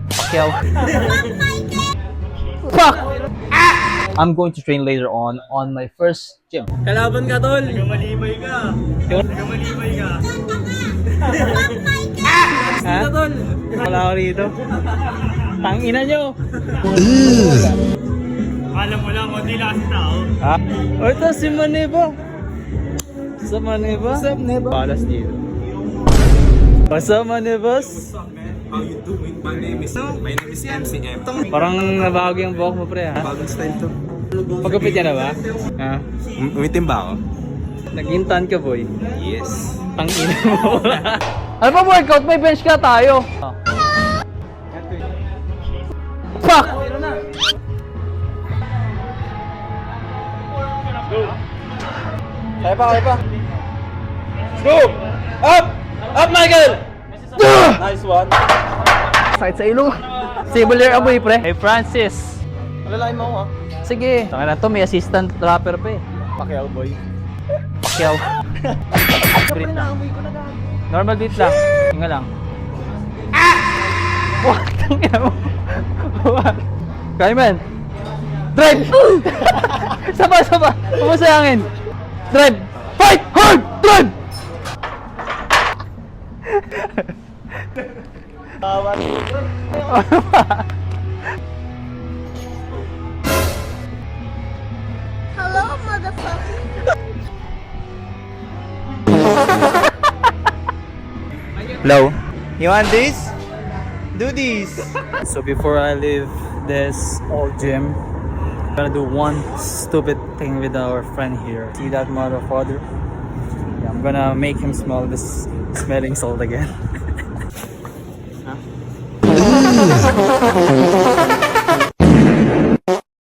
Pacquiao. Fuck! I'm going to train later on my first gym. Kalaban ka, tol. Nagamalibay ka. Nagamalibay ka. Ha? Tol. Wala ako rito. Tangina nyo. Alam mo lang, konti lang kasi tao. Ha? O ito si Maneba. Sa Maneba? What's up, Neba? Palas dito. What's up, Manebas? How you doing? My name is MCM. Parang nabago yung buhok mo, pre, ha? Bagong style to. Pagkapit ka na ba? Ha? Umitim ba ako? Nag-intan ka, boy. Yes. Tangina mo. Ano pa workout? May bench ka tayo. Fuck! Kaya pa. Go! Up! Up, Michael! Nice one. Sakit sa ilong. Stable your amoy, pre. Hey, Francis. Malalain mo ako, ha? Sige. Tanga na to, may assistant rapper pa eh. Pacquiao, boy. Pacquiao. Green lang. Normal beat lang. Hinga lang. Wah! Tangina mo. Kaya man. Drive! Saba! Pumunta sa hangin. Drive! Fight! Hard! Drive! Hello, motherfucker. Hello? You want this? Do this! So before I leave this old gym, I'm gonna do one stupid thing with our friend here. See that motherfucker? Yeah, I'm gonna make him smell this smelling salt again. Huh?